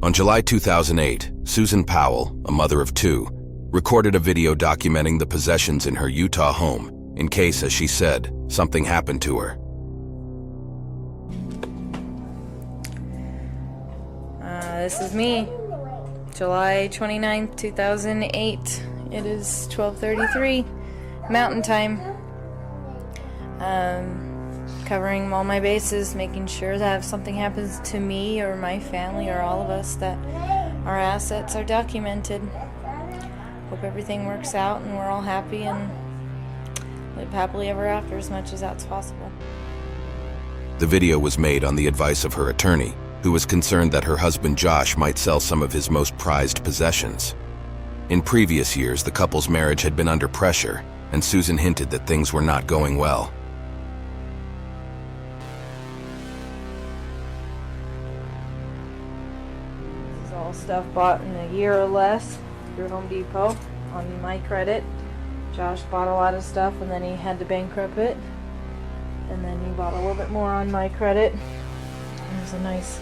On July 2008, Susan Powell, a mother of two, recorded a video documenting the possessions in her Utah home in case, as she said, something happened to her. This is me, July 29th, 2008. It is 12:33 Mountain Time. Covering all my bases, making sure that if something happens to me or my family or all of us, that our assets are documented. Hope everything works out and we're all happy and live happily ever after, as much as that's possible. The video was made on the advice of her attorney, who was concerned that her husband Josh might sell some of his most prized possessions. In previous years, the couple's marriage had been under pressure, and Susan hinted that things were not going well. This is all stuff bought in a year or less through Home Depot on my credit. Josh bought a lot of stuff and then he had to bankrupt it. And then he bought a little bit more on my credit. There's a nice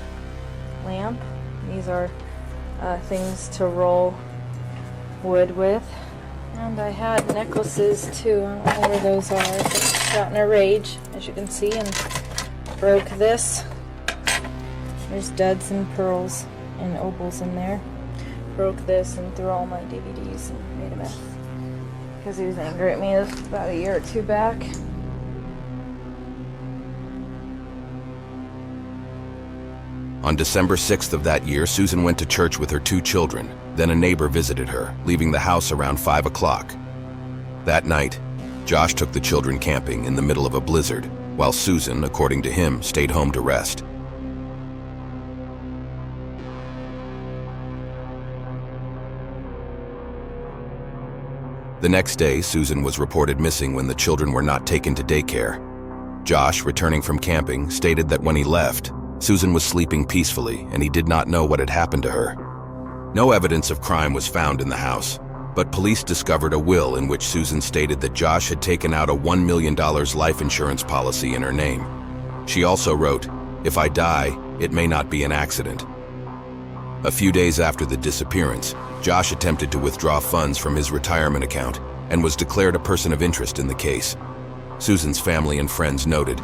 lamp. These are things to roll wood with. And I had necklaces too. I don't know where those are. I just got in a rage, as you can see, and broke this. There's duds and pearls and opals in there. Broke this and threw all my DVDs and made a mess. Because he was angry at me about a year or two back. On December 6th of that year, Susan went to church with her two children. Then a neighbor visited her, leaving the house around 5 o'clock. That night, Josh took the children camping in the middle of a blizzard, while Susan, according to him, stayed home to rest. The next day, Susan was reported missing when the children were not taken to daycare. Josh, returning from camping, stated that when he left, Susan was sleeping peacefully and he did not know what had happened to her. No evidence of crime was found in the house, but police discovered a will in which Susan stated that Josh had taken out a $1 million life insurance policy in her name. She also wrote, "If I die, it may not be an accident." A few days after the disappearance, Josh attempted to withdraw funds from his retirement account and was declared a person of interest in the case. Susan's family and friends noted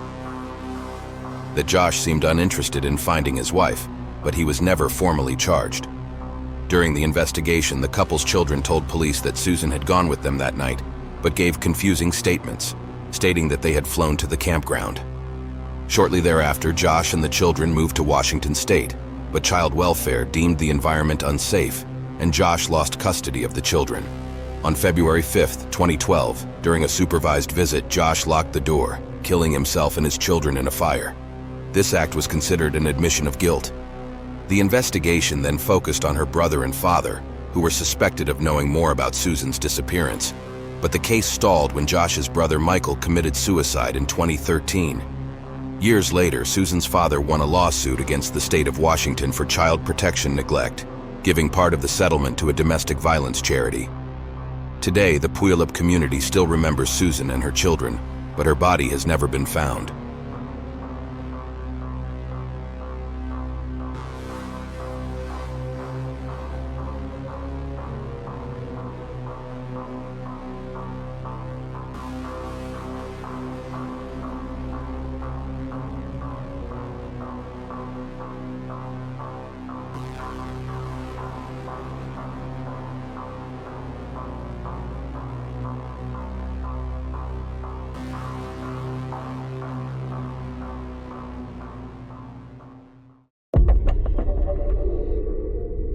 that Josh seemed uninterested in finding his wife, but he was never formally charged. During the investigation, the couple's children told police that Susan had gone with them that night, but gave confusing statements, stating that they had flown to the campground. Shortly thereafter, Josh and the children moved to Washington State, but child welfare deemed the environment unsafe, and Josh lost custody of the children. On February 5th, 2012, during a supervised visit, Josh locked the door, killing himself and his children in a fire. This act was considered an admission of guilt. The investigation then focused on her brother and father, who were suspected of knowing more about Susan's disappearance. But the case stalled when Josh's brother Michael committed suicide in 2013. Years later, Susan's father won a lawsuit against the state of Washington for child protection neglect, giving part of the settlement to a domestic violence charity. Today, the Puyallup community still remembers Susan and her children, but her body has never been found.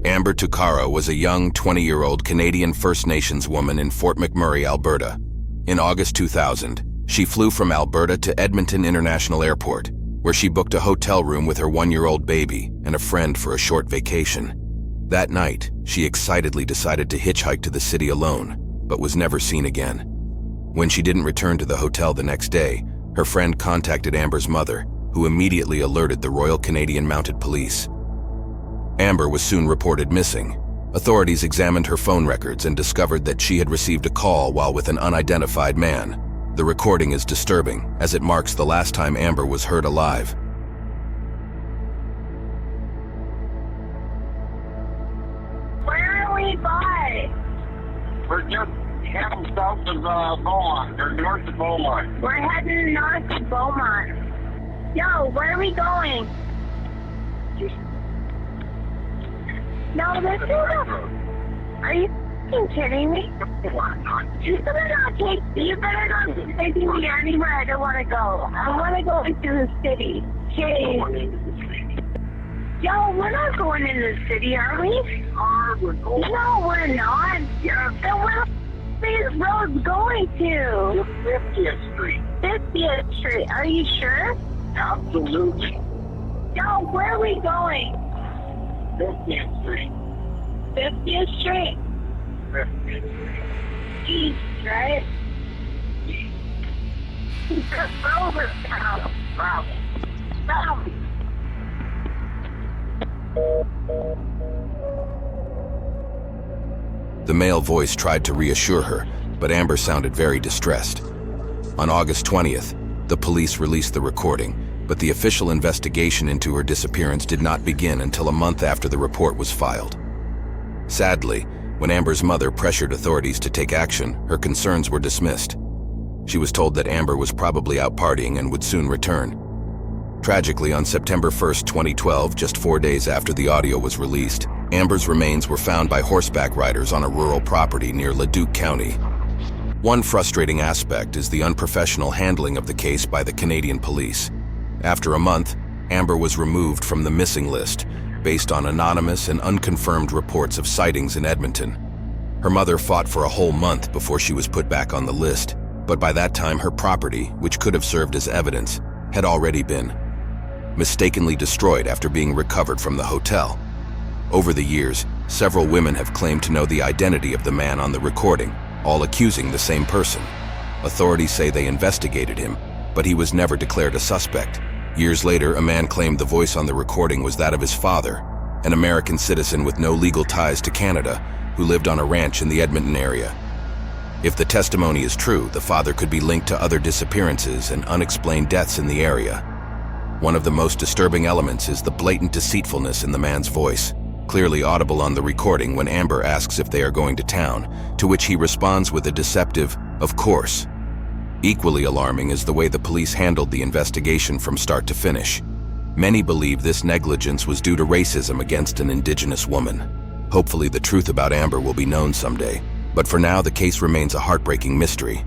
Amber Tuccaro was a young 20-year-old Canadian First Nations woman in Fort McMurray, Alberta. In August 2000, she flew from Alberta to Edmonton International Airport, where she booked a hotel room with her 1-year-old baby and a friend for a short vacation. That night, she excitedly decided to hitchhike to the city alone, but was never seen again. When she didn't return to the hotel the next day, her friend contacted Amber's mother, who immediately alerted the Royal Canadian Mounted Police. Amber was soon reported missing. Authorities examined her phone records and discovered that she had received a call while with an unidentified man. The recording is disturbing, as it marks the last time Amber was heard alive. Beaumont. Or north of Beaumont. We're heading north to Beaumont. Yo, where are we going? No, this is a... Are you f***ing kidding me? You better not take me anywhere I don't want to go. I want to go into the city. Jeez. Yo, we're not going into the city, are we? No, we're not. Then where the f*** is road going to? 50th Street. 50th Street. Are you sure? Absolutely. Yo, where are we going? 50th Street. 50th Street? 50th Street. East, right? Over now. Stop. The male voice tried to reassure her, but Amber sounded very distressed. On August 20th, the police released the recording, but the official investigation into her disappearance did not begin until a month after the report was filed. Sadly, when Amber's mother pressured authorities to take action, her concerns were dismissed. She was told that Amber was probably out partying and would soon return. Tragically, on September 1st, 2012, just 4 days after the audio was released, Amber's remains were found by horseback riders on a rural property near Leduc County. One frustrating aspect is the unprofessional handling of the case by the Canadian police. After a month, Amber was removed from the missing list based on anonymous and unconfirmed reports of sightings in Edmonton. Her mother fought for a whole month before she was put back on the list, but by that time her property, which could have served as evidence, had already been mistakenly destroyed after being recovered from the hotel. Over the years, several women have claimed to know the identity of the man on the recording, all accusing the same person. Authorities say they investigated him, but he was never declared a suspect. Years later, a man claimed the voice on the recording was that of his father, an American citizen with no legal ties to Canada, who lived on a ranch in the Edmonton area. If the testimony is true, the father could be linked to other disappearances and unexplained deaths in the area. One of the most disturbing elements is the blatant deceitfulness in the man's voice, clearly audible on the recording when Amber asks if they are going to town, to which he responds with a deceptive, "Of course." Equally alarming is the way the police handled the investigation from start to finish. Many believe this negligence was due to racism against an Indigenous woman. Hopefully the truth about Amber will be known someday, but for now the case remains a heartbreaking mystery.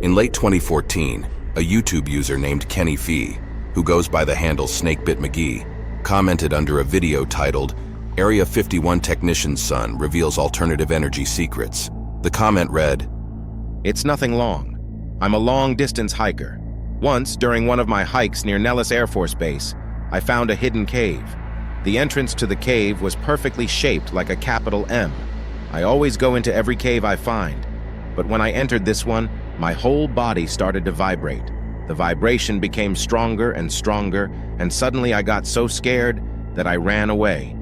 In late 2014, a YouTube user named Kenny Fee, who goes by the handle Snakebit McGee, commented under a video titled, "Area 51 Technician's Son Reveals Alternative Energy Secrets." The comment read, "It's nothing long. I'm a long-distance hiker. Once, during one of my hikes near Nellis Air Force Base, I found a hidden cave. The entrance to the cave was perfectly shaped like a capital M. I always go into every cave I find, but when I entered this one, my whole body started to vibrate. The vibration became stronger and stronger, and suddenly I got so scared that I ran away.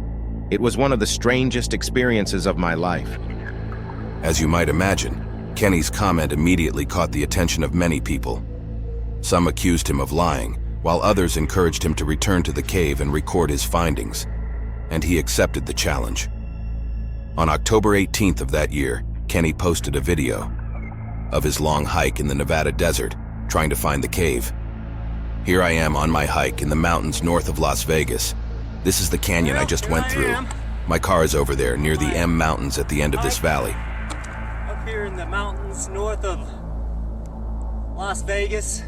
It was one of the strangest experiences of my life." As you might imagine, Kenny's comment immediately caught the attention of many people. Some accused him of lying, while others encouraged him to return to the cave and record his findings, and he accepted the challenge. On October 18th of that year, Kenny posted a video of his long hike in the Nevada desert, trying to find the cave. "Here I am on my hike in the mountains north of Las Vegas. This is the canyon I just went through. My car is over there near the M Mountains at the end of this valley." Up here in the mountains north of Las Vegas,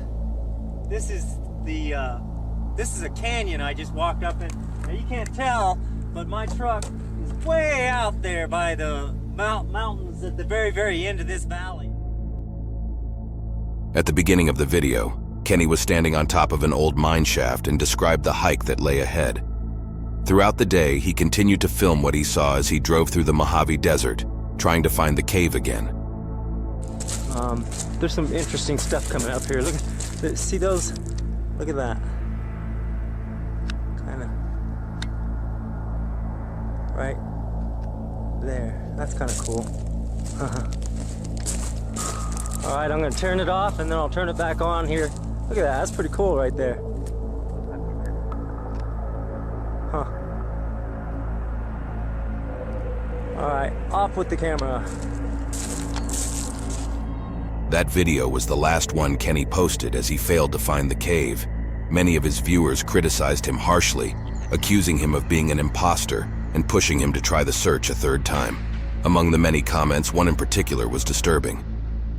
this is a canyon I just walked up in. Now you can't tell, but my truck is way out there by the mountains at the very, very end of this valley. At the beginning of the video, Kenny was standing on top of an old mine shaft and described the hike that lay ahead. Throughout the day, he continued to film what he saw as he drove through the Mojave Desert, trying to find the cave again. There's some interesting stuff coming up here. Look, see those? Look at that. Kind of right there. That's kind of cool. All right, I'm gonna turn it off and then I'll turn it back on here. Look at that. That's pretty cool right there. Huh. All right, off with the camera. That video was the last one Kenny posted as he failed to find the cave. Many of his viewers criticized him harshly, accusing him of being an imposter and pushing him to try the search a third time. Among the many comments, one in particular was disturbing.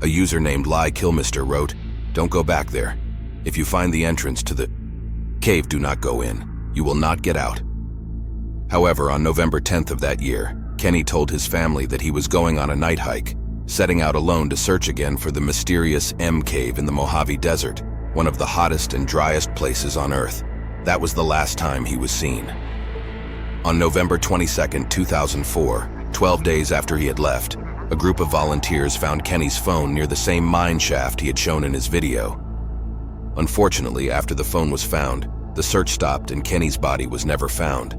A user named LieKillMr wrote, "Don't go back there. If you find the entrance to the cave, do not go in. You will not get out." However, on November 10th of that year, Kenny told his family that he was going on a night hike, setting out alone to search again for the mysterious M Cave in the Mojave Desert, one of the hottest and driest places on Earth. That was the last time he was seen. On November 22nd, 2004, 12 days after he had left, a group of volunteers found Kenny's phone near the same mine shaft he had shown in his video. Unfortunately, after the phone was found, the search stopped and Kenny's body was never found.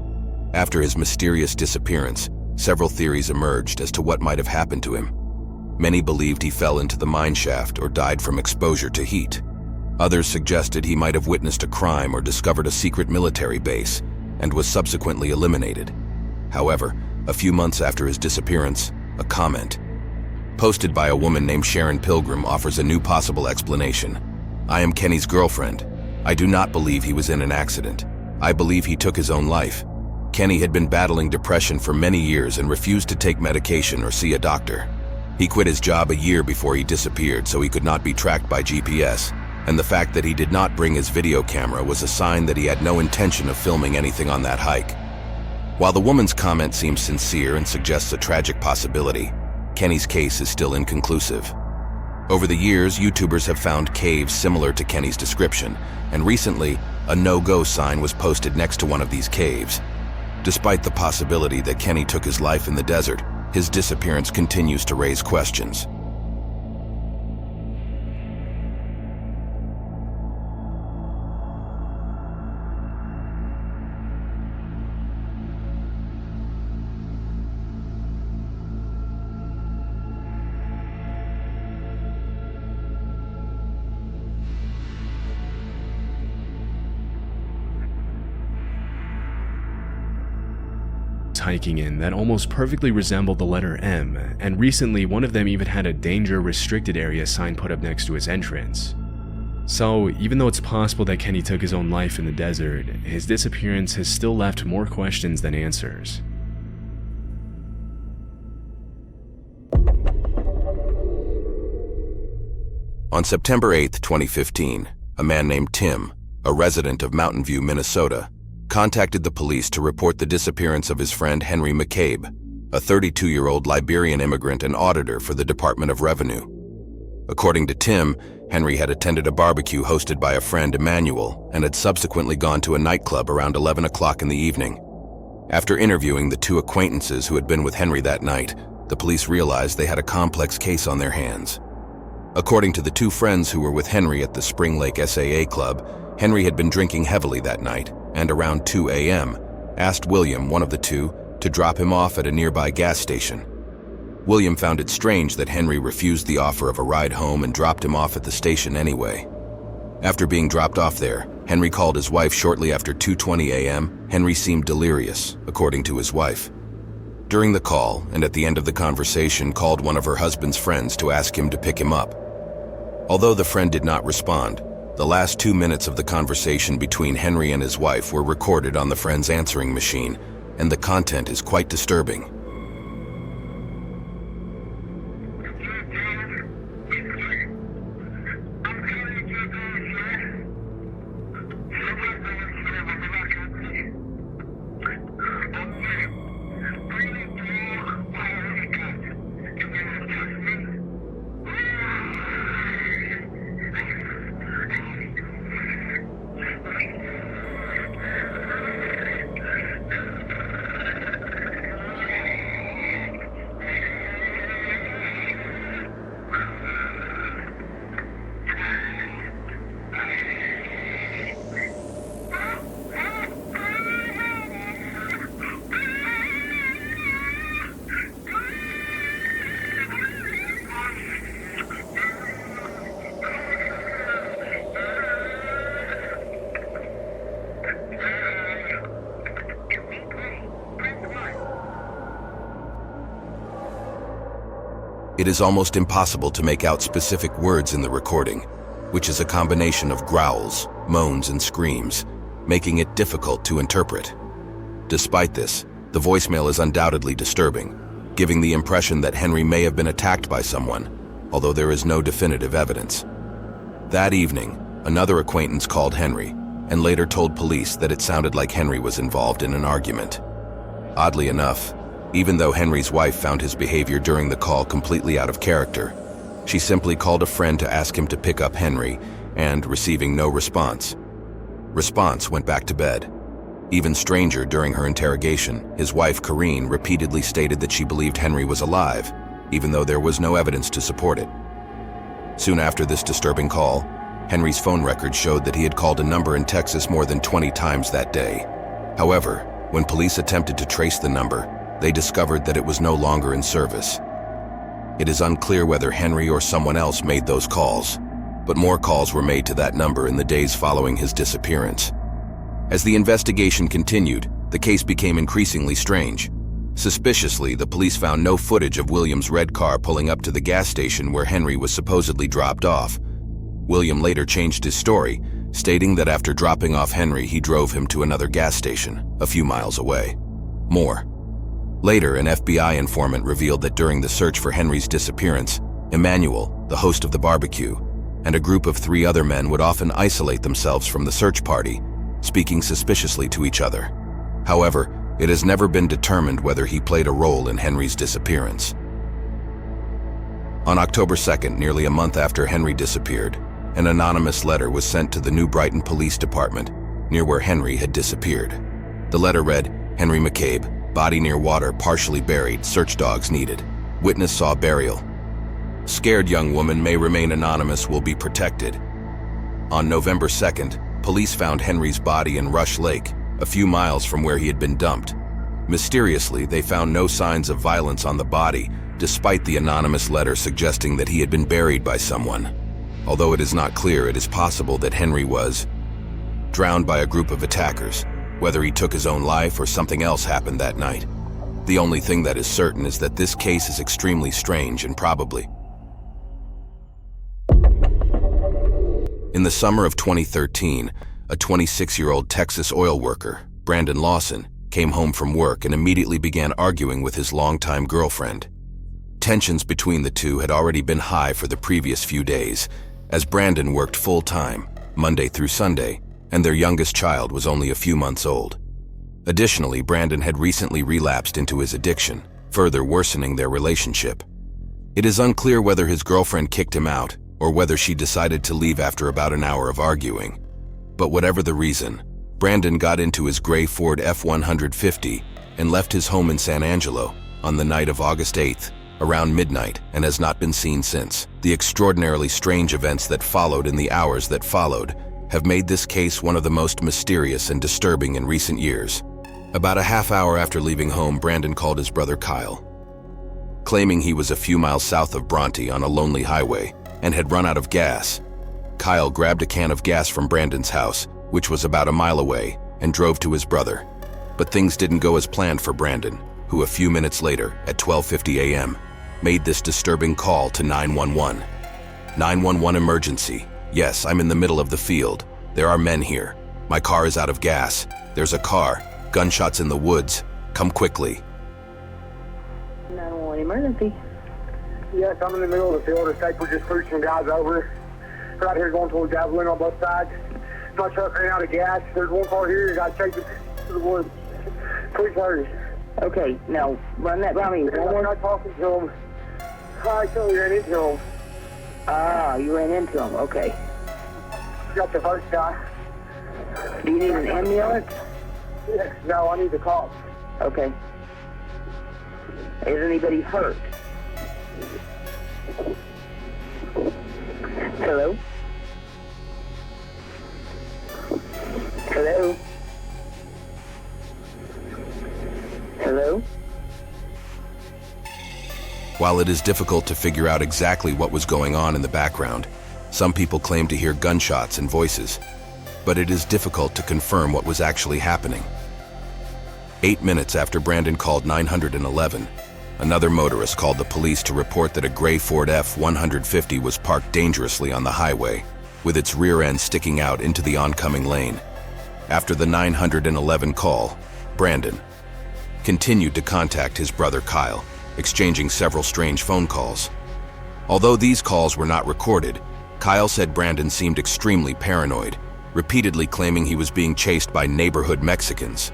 After his mysterious disappearance, several theories emerged as to what might have happened to him. Many believed he fell into the mine shaft or died from exposure to heat. Others suggested he might have witnessed a crime or discovered a secret military base and was subsequently eliminated. However, a few months after his disappearance, a comment posted by a woman named Sharon Pilgrim offers a new possible explanation. "I am Kenny's girlfriend. I do not believe he was in an accident. I believe he took his own life. Kenny had been battling depression for many years and refused to take medication or see a doctor. He quit his job a year before he disappeared so he could not be tracked by GPS, and the fact that he did not bring his video camera was a sign that he had no intention of filming anything on that hike." While the woman's comment seems sincere and suggests a tragic possibility, Kenny's case is still inconclusive. Over the years, YouTubers have found caves similar to Kenny's description, and recently, a no-go sign was posted next to one of these caves. Despite the possibility that Kenny took his life in the desert, his disappearance continues to raise questions. Hiking in that almost perfectly resembled the letter M, and recently one of them even had a danger restricted area sign put up next to its entrance. So even though it's possible that Kenny took his own life in the desert, his disappearance has still left more questions than answers. On September 8, 2015, a man named Tim, a resident of Mountain View, Minnesota, contacted the police to report the disappearance of his friend Henry McCabe, a 32-year-old Liberian immigrant and auditor for the Department of Revenue. According to Tim, Henry had attended a barbecue hosted by a friend, Emmanuel, and had subsequently gone to a nightclub around 11 o'clock in the evening. After interviewing the two acquaintances who had been with Henry that night, the police realized they had a complex case on their hands. According to the two friends who were with Henry at the Spring Lake SAA Club, Henry had been drinking heavily that night, and around 2 a.m., asked William, one of the two, to drop him off at a nearby gas station. William found it strange that Henry refused the offer of a ride home and dropped him off at the station anyway. After being dropped off there, Henry called his wife shortly after 2:20 a.m. Henry seemed delirious, according to his wife. During the call, and at the end of the conversation, called one of her husband's friends to ask him to pick him up. Although the friend did not respond, the last 2 minutes of the conversation between Henry and his wife were recorded on the friend's answering machine, and the content is quite disturbing. It is almost impossible to make out specific words in the recording, which is a combination of growls, moans, and screams, making it difficult to interpret. Despite this, the voicemail is undoubtedly disturbing, giving the impression that Henry may have been attacked by someone, although there is no definitive evidence. That evening, another acquaintance called Henry and later told police that it sounded like Henry was involved in an argument. Oddly enough, even though Henry's wife found his behavior during the call completely out of character, she simply called a friend to ask him to pick up Henry, and, receiving no response, went back to bed. Even stranger, during her interrogation, his wife, Corrine, repeatedly stated that she believed Henry was alive, even though there was no evidence to support it. Soon after this disturbing call, Henry's phone records showed that he had called a number in Texas more than 20 times that day. However, when police attempted to trace the number, they discovered that it was no longer in service. It is unclear whether Henry or someone else made those calls, but more calls were made to that number in the days following his disappearance. As the investigation continued, the case became increasingly strange. Suspiciously, the police found no footage of William's red car pulling up to the gas station where Henry was supposedly dropped off. William later changed his story, stating that after dropping off Henry, he drove him to another gas station, a few miles away. More. Later, an FBI informant revealed that during the search for Henry's disappearance, Emmanuel, the host of the barbecue, and a group of 3 other men would often isolate themselves from the search party, speaking suspiciously to each other. However, it has never been determined whether he played a role in Henry's disappearance. On October 2nd, nearly a month after Henry disappeared, an anonymous letter was sent to the New Brighton Police Department, near where Henry had disappeared. The letter read, "Henry McCabe, body near water, partially buried, search dogs needed. Witness saw burial. Scared young woman may remain anonymous, will be protected." On November 2nd, police found Henry's body in Rush Lake, a few miles from where he had been dumped. Mysteriously, they found no signs of violence on the body, despite the anonymous letter suggesting that he had been buried by someone. Although it is not clear, it is possible that Henry was drowned by a group of attackers. Whether he took his own life or something else happened that night. The only thing that is certain is that this case is extremely strange and probably. In the summer of 2013, a 26-year-old Texas oil worker, Brandon Lawson, came home from work and immediately began arguing with his longtime girlfriend. Tensions between the two had already been high for the previous few days, as Brandon worked full-time, Monday through Sunday, and their youngest child was only a few months old. Additionally, Brandon had recently relapsed into his addiction, further worsening their relationship. It is unclear whether his girlfriend kicked him out or whether she decided to leave after about an hour of arguing. But whatever the reason, Brandon got into his gray Ford F-150 and left his home in San Angelo on the night of August 8th, around midnight, and has not been seen since. The extraordinarily strange events that followed in the hours that followed have made this case one of the most mysterious and disturbing in recent years. About a half hour after leaving home, Brandon called his brother Kyle, claiming he was a few miles south of Bronte on a lonely highway and had run out of gas. Kyle grabbed a can of gas from Brandon's house, which was about a mile away, and drove to his brother. But things didn't go as planned for Brandon, who a few minutes later, at 12:50 a.m., made this disturbing call to 911. 911 emergency. Yes, I'm in the middle of the field. There are men here. My car is out of gas. There's a car. Gunshots in the woods. Come quickly. 911 emergency. Yes, I'm in the middle of the field. It's like we're just pushing guys over. Right here going towards Javelin on both sides. My truck ran out of gas. There's one car here. Got chased to the woods. Please hurry. Okay, now run that by me. I'm not talking to him. I actually ran into him. Ah, you ran into him. Okay. Got the first guy. Do you need an ambulance? Yes. No, I need the cops. Okay. Is anybody hurt? Hello? Hello? Hello? While it is difficult to figure out exactly what was going on in the background, some people claim to hear gunshots and voices, but it is difficult to confirm what was actually happening. 8 minutes after Brandon called 911, another motorist called the police to report that a gray Ford F-150 was parked dangerously on the highway, with its rear end sticking out into the oncoming lane. After the 911 call, Brandon continued to contact his brother Kyle, exchanging several strange phone calls. Although these calls were not recorded, Kyle said Brandon seemed extremely paranoid, repeatedly claiming he was being chased by neighborhood Mexicans.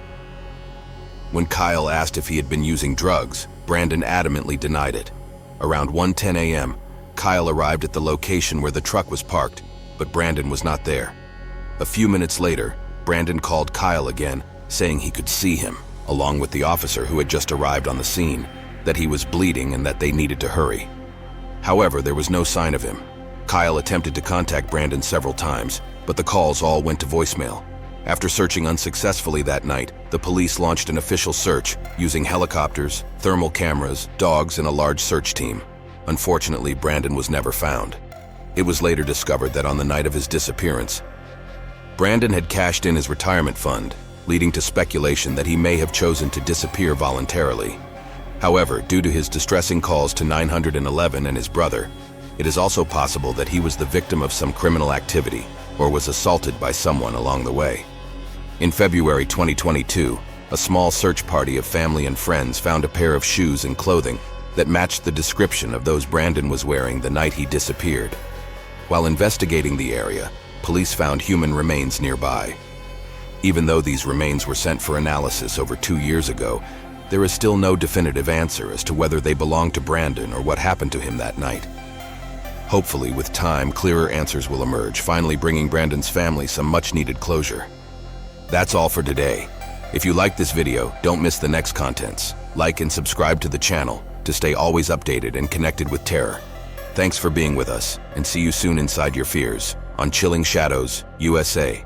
When Kyle asked if he had been using drugs, Brandon adamantly denied it. Around 1:10 a.m., Kyle arrived at the location where the truck was parked, but Brandon was not there. A few minutes later, Brandon called Kyle again, saying he could see him, along with the officer who had just arrived on the scene, that he was bleeding and that they needed to hurry. However, there was no sign of him. Kyle attempted to contact Brandon several times, but the calls all went to voicemail. After searching unsuccessfully that night, the police launched an official search using helicopters, thermal cameras, dogs, and a large search team. Unfortunately, Brandon was never found. It was later discovered that on the night of his disappearance, Brandon had cashed in his retirement fund, leading to speculation that he may have chosen to disappear voluntarily. However, due to his distressing calls to 911 and his brother, it is also possible that he was the victim of some criminal activity or was assaulted by someone along the way. In February 2022, a small search party of family and friends found a pair of shoes and clothing that matched the description of those Brandon was wearing the night he disappeared. While investigating the area, police found human remains nearby. Even though these remains were sent for analysis over 2 years ago, there is still no definitive answer as to whether they belonged to Brandon or what happened to him that night. Hopefully, with time, clearer answers will emerge, finally bringing Brandon's family some much-needed closure. That's all for today. If you liked this video, don't miss the next contents. Like and subscribe to the channel to stay always updated and connected with terror. Thanks for being with us, and see you soon inside your fears on Chilling Shadows, USA.